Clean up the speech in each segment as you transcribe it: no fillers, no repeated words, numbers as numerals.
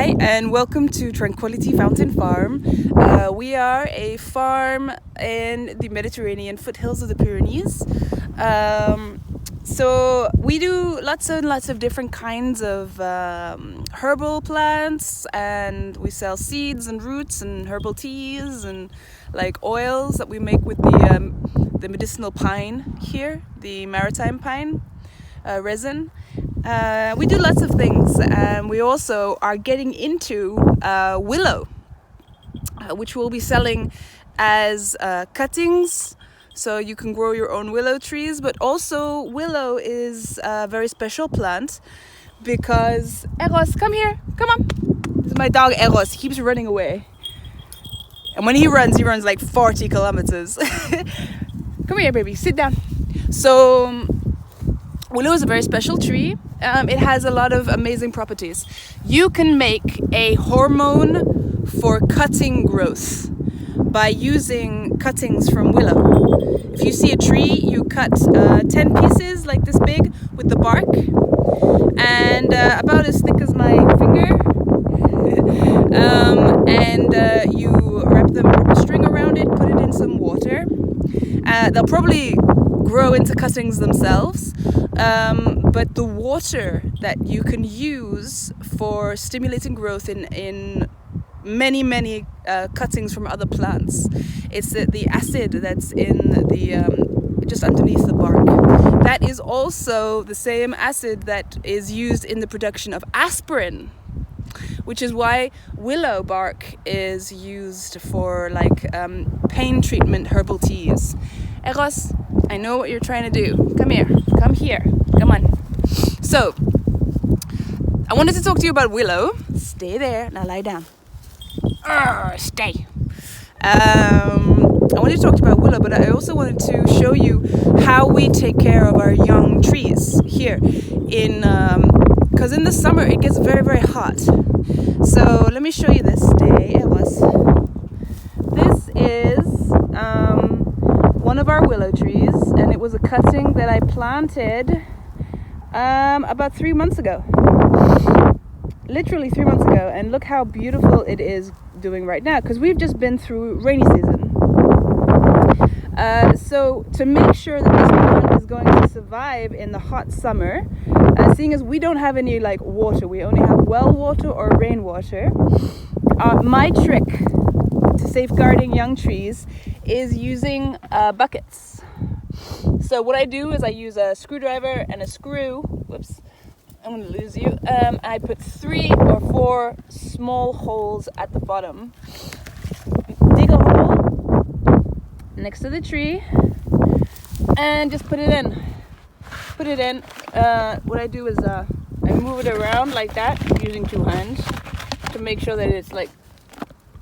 Hi, and welcome to Tranquility Fountain Farm. We are a farm in the Mediterranean foothills of the Pyrenees. So we do lots and lots of different kinds of herbal plants, and we sell seeds and roots and herbal teas and like oils that we make with the medicinal pine here, the maritime pine resin. We do lots of things, and we also are getting into willow, which we'll be selling as cuttings, so you can grow your own willow trees. But also willow is a very special plant because Eros, come here, come on. This is my dog Eros. He keeps running away, and when he runs like 40 kilometers. Come here, baby, sit down. So willow is a very special tree. It has a lot of amazing properties. You can make a hormone for cutting growth by using cuttings from willow. If you see a tree, you cut 10 pieces like this big with the bark, and about as thick as my finger. And you wrap a string around it, put it in some water. They'll probably grow into cuttings themselves, but the water that you can use for stimulating growth in many cuttings from other plants, it's the acid that's in the just underneath the bark. That is also the same acid that is used in the production of aspirin, which is why willow bark is used for like pain treatment herbal teas. Eros, I know what you're trying to do. Come here, come on. So, I wanted to talk to you about willow. Stay there, now lie down. Stay. I wanted to talk to you about willow, but I also wanted to show you how we take care of our young trees here because in the summer it gets very hot. So let me show you this. Stay, Eros. This is one of our willow trees, and it was a cutting that I planted about 3 months ago. Literally 3 months ago, and look how beautiful it is doing right now, because we've just been through rainy season. So to make sure that this plant is going to survive in the hot summer, seeing as we don't have any like water, we only have well water or rainwater, my trick to safeguarding young trees is using buckets. So what I do is I use a screwdriver and a screw. Whoops, I'm going to lose you. I put 3 or 4 small holes at the bottom. Dig a hole next to the tree and just put it in. What I do is I move it around like that using 2 hands to make sure that it's like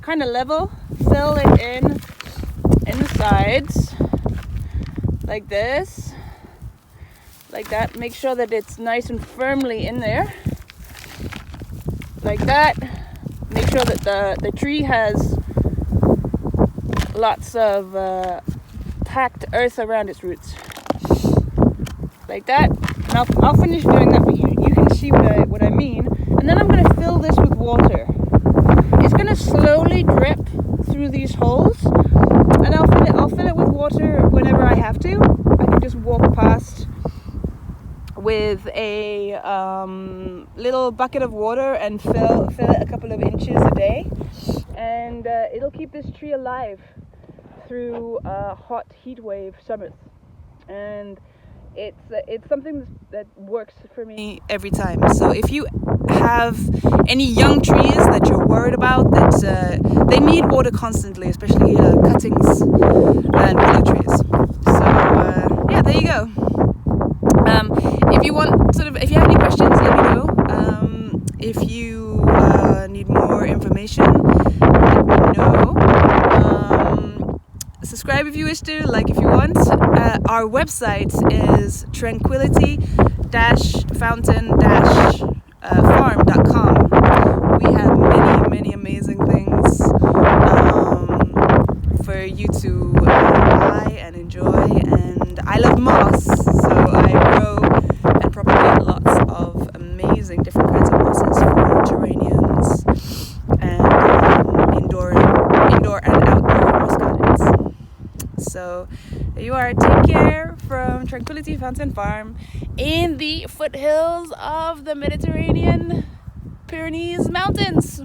kind of level. Fill it in the sides like this, like that. Make sure that it's nice and firmly in there like that. Make sure that the tree has lots of packed earth around its roots like that. And I'll finish doing that, but you can see what I mean. And then I'm going to fill this with water. It's going to slowly drip through these holes, and I'll fill it with water whenever I have to. I can just walk past with a little bucket of water and fill it a couple of inches a day, and it'll keep this tree alive through hot heatwave summers. And it's something that works for me every time. So if you have any young trees that you're worried about, that they need water constantly, especially cuttings and willow trees. So yeah, there you go. If you have any questions, let me know. If you need more information, let me know. Subscribe if you wish to, like if you want. Our website is tranquility-fountain-farm.com. We have many amazing things for you to buy and enjoy. And I love moss, so I grow and propagate lots of amazing different kinds of mosses for geraniums, So there you are. Take care from Tranquility Fountain Farm in the foothills of the Mediterranean Pyrenees Mountains.